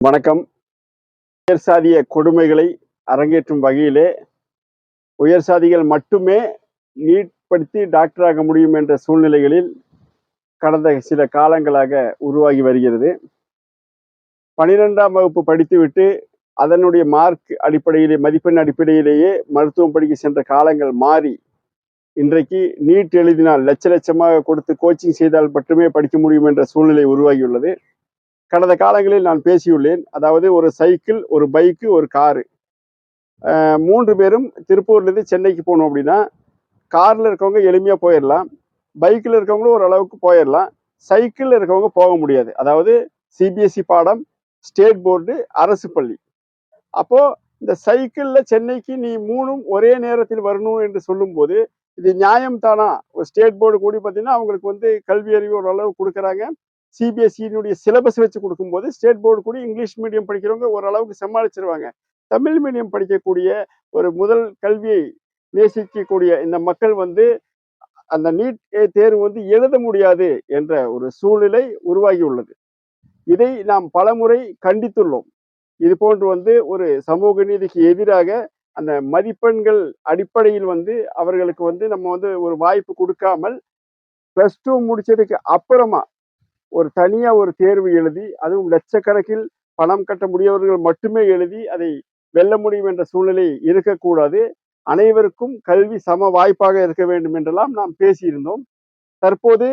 வணக்கம். உயர் சாதிய கொடுமைகளை அரங்கேற்றும் வகையிலே உயர் சாதிகள் மட்டுமே நீட் படித்து டாக்டராக முடியும் என்ற சூழ்நிலைகளில் கடந்த சில காலங்களாக உருவாகி வருகிறது. 12ஆம் வகுப்பு படித்துவிட்டு அதனுடைய மார்க் அடிப்படையிலே மதிப்பெண் அடிப்படையிலேயே மருத்துவம் படிக்க சென்ற காலங்கள் மாறி இன்றைக்கு நீட் எழுதினால் லட்சமாக கொடுத்து கோச்சிங் செய்தால் மட்டுமே படிக்க முடியும் என்ற சூழ்நிலை உருவாகியுள்ளது. கடந்த காலங்களில் நான் பேசியுள்ளேன். அதாவது ஒரு சைக்கிள், ஒரு பைக்கு, ஒரு காரு, 3 பேரும் திருப்பூர்லேருந்து சென்னைக்கு போகணும் அப்படின்னா காரில் இருக்கவங்க எளிமையாக போயிடலாம், பைக்கில் இருக்கவங்களும் ஓரளவுக்கு போயிடலாம், சைக்கிளில் இருக்கவங்க போக முடியாது. அதாவது சிபிஎஸ்சி பாடம், ஸ்டேட் போர்டு, அரசு பள்ளி. அப்போது இந்த சைக்கிளில் சென்னைக்கு நீ 3ம் ஒரே நேரத்தில் வரணும் என்று சொல்லும்போது இது நியாயம் தானா? ஒரு ஸ்டேட் போர்டு கூடி பார்த்தீங்கன்னா அவங்களுக்கு கல்வி அறிவு ஓரளவு கொடுக்குறாங்க. சிபிஎஸ்சியினுடைய சிலபஸ் வச்சு கொடுக்கும்போது ஸ்டேட் போர்டு கூட இங்கிலீஷ் மீடியம் படிக்கிறவங்க ஓரளவுக்கு சமாளிச்சிருவாங்க. தமிழ் மீடியம் படிக்கக்கூடிய ஒரு முதல் கல்வியை நேசிக்கக்கூடிய இந்த மக்கள் அந்த நீட் தேர்வு எழுத முடியாது என்ற ஒரு சூழ்நிலை உருவாகி உள்ளது. இதை நாம் பலமுறை கண்டித்துள்ளோம். இது போன்று ஒரு சமூக நீதிக்கு எதிராக அந்த மதிப்பெண்கள் அடிப்படையில் அவர்களுக்கு நம்ம ஒரு வாய்ப்பு கொடுக்காமல் +2 முடிச்சதுக்கு அப்புறமா ஒரு தனியா ஒரு தேர்வு எழுதி, அதுவும் லட்சக்கணக்கில் பணம் கட்ட முடியவர்கள் மட்டுமே எழுதி அதை வெல்ல முடியும் என்ற சூழ்நிலை இருக்கக்கூடாது. அனைவருக்கும் கல்வி சம வாய்ப்பாக இருக்க வேண்டும் என்றெல்லாம் நாம் பேசியிருந்தோம். தற்போது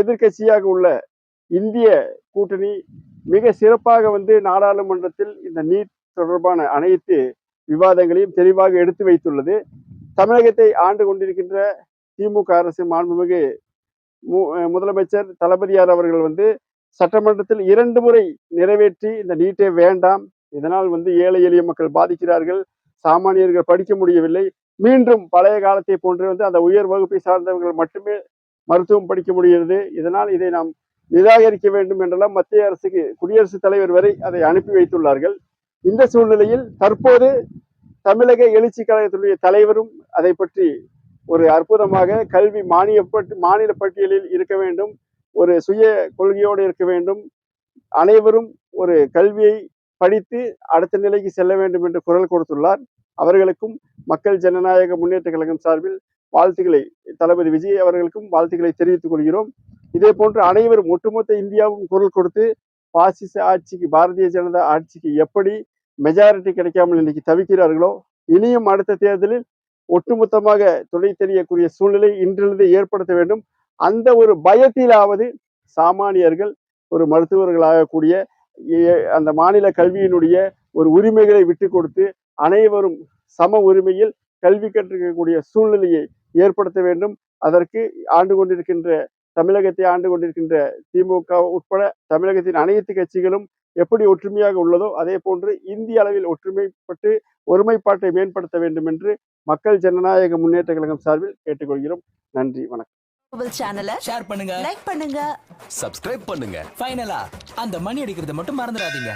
எதிர்க்கட்சியாக உள்ள இந்திய கூட்டணி மிக சிறப்பாக நாடாளுமன்றத்தில் இந்த நீட் தொடர்பான அனைத்து விவாதங்களையும் தெளிவாக எடுத்து வைத்துள்ளது. தமிழகத்தை ஆண்டு கொண்டிருக்கின்ற திமுக அரசு மாண்புமிகு முதலமைச்சர் தளபதியார் அவர்கள் சட்டமன்றத்தில் 2 முறை நிறைவேற்றி இந்த நீட்டே வேண்டாம், இதனால் ஏழை எளிய மக்கள் பாதிக்கிறார்கள், சாமானியர்கள் படிக்க முடியவில்லை, மீண்டும் பழைய காலத்தை போன்று அந்த உயர் வகுப்பை சார்ந்தவர்கள் மட்டுமே மருத்துவம் படிக்க முடிகிறது, இதனால் இதை நாம் நிராகரிக்க வேண்டும் என்றெல்லாம் மத்திய அரசுக்கு குடியரசுத் தலைவர் வரை அதை அனுப்பி வைத்துள்ளார்கள். இந்த சூழ்நிலையில் தற்போது தமிழக எழுச்சி கழகத்துடைய தலைவரும் அதை பற்றி ஒரு அற்புதமாக கல்வி மாநில பட்டியலில் இருக்க வேண்டும், ஒரு சுய கொள்கையோடு இருக்க வேண்டும், அனைவரும் ஒரு கல்வியை படித்து அடுத்த நிலைக்கு செல்ல வேண்டும் என்று குரல் கொடுத்துள்ளார். அவர்களுக்கும் மக்கள் ஜனநாயக முன்னேற்ற கழகம் சார்பில் வாழ்த்துக்களை, தளபதி விஜய் அவர்களுக்கும் வாழ்த்துக்களை தெரிவித்துக் கொள்கிறோம். இதே போன்று அனைவரும் ஒட்டுமொத்த இந்தியாவும் குரல் கொடுத்து பாசிச ஆட்சிக்கு, பாரதிய ஜனதா ஆட்சிக்கு எப்படி மெஜாரிட்டி கிடைக்காமல் இன்னைக்கு தவிக்கிறார்களோ, இனியும் அடுத்த தேர்தலில் ஒட்டுமொத்தமாக துணை தெரியக்கூடிய சூழ்நிலை இன்றிலிருந்து ஏற்படுத்த வேண்டும். அந்த ஒரு பயத்திலாவது சாமானியர்கள் ஒரு மருத்துவர்களாகக்கூடிய அந்த மாநில கல்வியினுடைய ஒரு உரிமைகளை விட்டு கொடுத்து அனைவரும் சம உரிமையில் கல்வி கற்கக்கூடிய சூழ்நிலையை ஏற்படுத்த வேண்டும். அதற்கு தமிழகத்தை ஆண்டு கொண்டிருக்கின்ற திமுக உட்பட தமிழகத்தின் அனைத்து கட்சிகளும் எப்படி ஒற்றுமையாக உள்ளதோ அதே போன்று இந்திய அளவில் ஒற்றுமைப்பட்டு ஒருமைப்பாட்டை மேம்படுத்த வேண்டும் என்று மக்கள் ஜனநாயக முன்னேற்ற கழகம் சார்பில் கேட்டுக்கொள்கிறோம். நன்றி, வணக்கம். சேனலை ஷேர் பண்ணுங்க, லைக் பண்ணுங்க, சப்ஸ்கிரைப் பண்ணுங்க. ஃபைனலா அந்த மணி அடிக்கிறத மட்டும் மறந்துடாதீங்க.